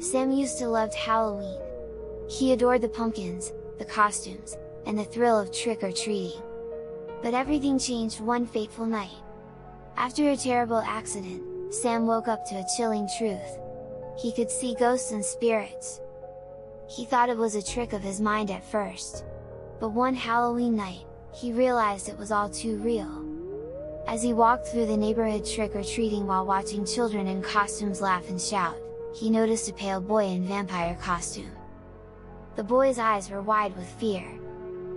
Sam used to love Halloween. He adored the pumpkins, the costumes, and the thrill of trick-or-treating. But everything changed one fateful night. After a terrible accident, Sam woke up to a chilling truth. He could see ghosts and spirits. He thought it was a trick of his mind at first. But one Halloween night, he realized it was all too real. As he walked through the neighborhood trick-or-treating while watching children in costumes laugh and shout, he noticed a pale boy in vampire costume. The boy's eyes were wide with fear.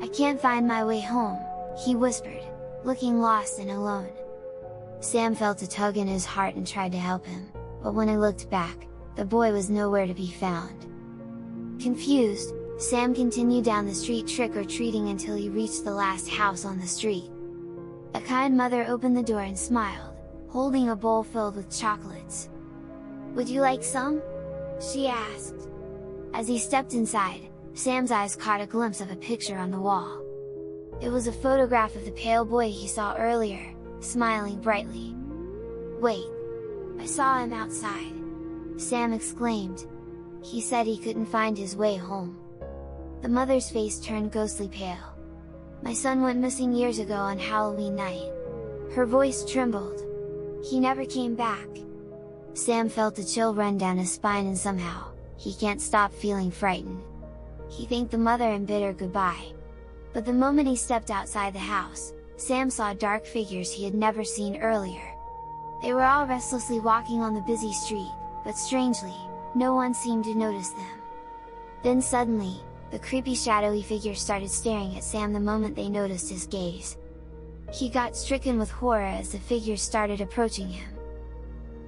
"I can't find my way home," he whispered, looking lost and alone. Sam felt a tug in his heart and tried to help him, but when he looked back, the boy was nowhere to be found. Confused, Sam continued down the street trick-or-treating until he reached the last house on the street. A kind mother opened the door and smiled, holding a bowl filled with chocolates. "Would you like some?" she asked. As he stepped inside, Sam's eyes caught a glimpse of a picture on the wall. It was a photograph of the pale boy he saw earlier, smiling brightly. "Wait! I saw him outside!" Sam exclaimed. He said he couldn't find his way home. The mother's face turned ghostly pale. "My son went missing years ago on Halloween night." Her voice trembled. "He never came back." Sam felt a chill run down his spine and somehow, he can't stop feeling frightened. He thanked the mother and bid her goodbye. But the moment he stepped outside the house, Sam saw dark figures he had never seen earlier. They were all restlessly walking on the busy street, but strangely, no one seemed to notice them. Then suddenly, the creepy shadowy figure started staring at Sam the moment they noticed his gaze. He got stricken with horror as the figures started approaching him.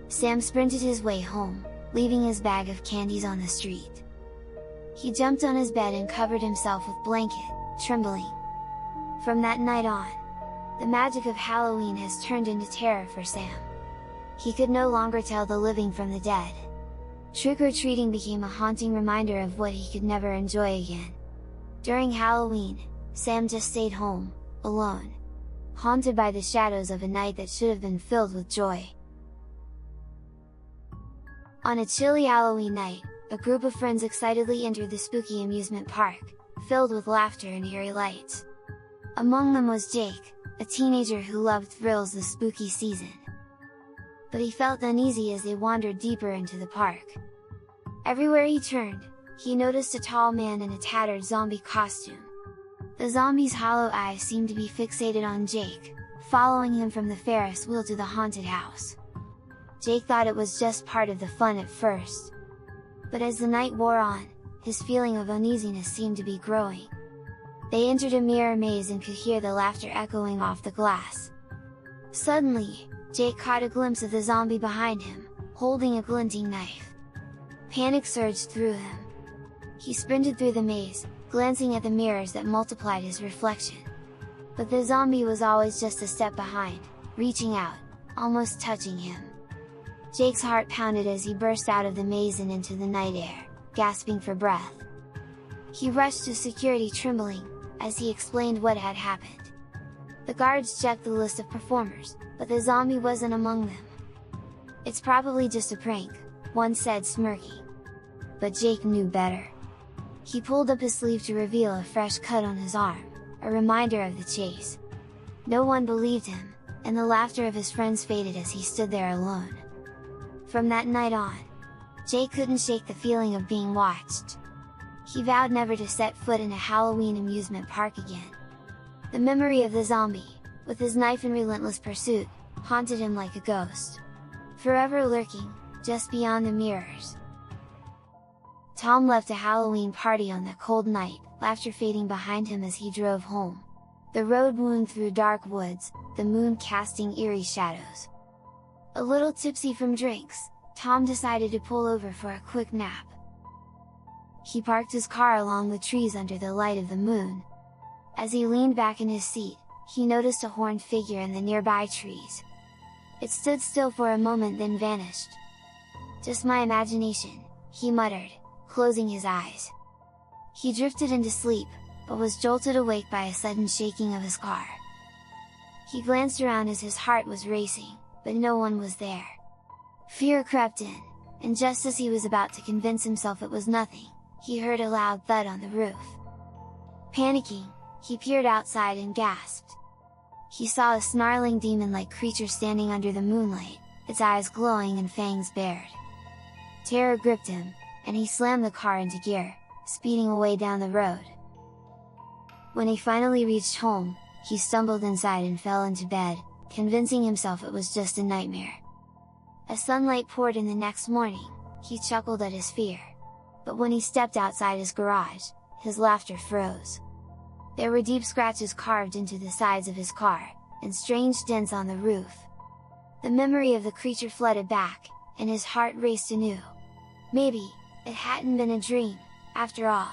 Sam sprinted his way home, leaving his bag of candies on the street. He jumped on his bed and covered himself with blanket, trembling. From that night on, the magic of Halloween has turned into terror for Sam. He could no longer tell the living from the dead. Trick-or-treating became a haunting reminder of what he could never enjoy again. During Halloween, Sam just stayed home, alone, haunted by the shadows of a night that should have been filled with joy. On a chilly Halloween night, a group of friends excitedly entered the spooky amusement park, filled with laughter and eerie lights. Among them was Jake, a teenager who loved thrills this spooky season. But he felt uneasy as they wandered deeper into the park. Everywhere he turned, he noticed a tall man in a tattered zombie costume. The zombie's hollow eyes seemed to be fixated on Jake, following him from the Ferris wheel to the haunted house. Jake thought it was just part of the fun at first. But as the night wore on, his feeling of uneasiness seemed to be growing. They entered a mirror maze and could hear the laughter echoing off the glass. Suddenly, Jake caught a glimpse of the zombie behind him, holding a glinting knife. Panic surged through him. He sprinted through the maze, glancing at the mirrors that multiplied his reflection. But the zombie was always just a step behind, reaching out, almost touching him. Jake's heart pounded as he burst out of the maze and into the night air, gasping for breath. He rushed to security trembling, as he explained what had happened. The guards checked the list of performers, but the zombie wasn't among them. "It's probably just a prank," one said smirking. But Jake knew better. He pulled up his sleeve to reveal a fresh cut on his arm, a reminder of the chase. No one believed him, and the laughter of his friends faded as he stood there alone. From that night on, Jake couldn't shake the feeling of being watched. He vowed never to set foot in a Halloween amusement park again. The memory of the zombie, with his knife in relentless pursuit, haunted him like a ghost. Forever lurking, just beyond the mirrors. Tom left a Halloween party on that cold night, laughter fading behind him as he drove home. The road wound through dark woods, the moon casting eerie shadows. A little tipsy from drinks, Tom decided to pull over for a quick nap. He parked his car along the trees under the light of the moon. As he leaned back in his seat, he noticed a horned figure in the nearby trees. It stood still for a moment then vanished. "Just my imagination," he muttered, closing his eyes. He drifted into sleep, but was jolted awake by a sudden shaking of his car. He glanced around as his heart was racing, but no one was there. Fear crept in, and just as he was about to convince himself it was nothing, he heard a loud thud on the roof. Panicking, he peered outside and gasped. He saw a snarling demon-like creature standing under the moonlight, its eyes glowing and fangs bared. Terror gripped him, and he slammed the car into gear, speeding away down the road. When he finally reached home, he stumbled inside and fell into bed, convincing himself it was just a nightmare. As sunlight poured in the next morning, he chuckled at his fear. But when he stepped outside his garage, his laughter froze. There were deep scratches carved into the sides of his car, and strange dents on the roof. The memory of the creature flooded back, and his heart raced anew. Maybe it hadn't been a dream, after all.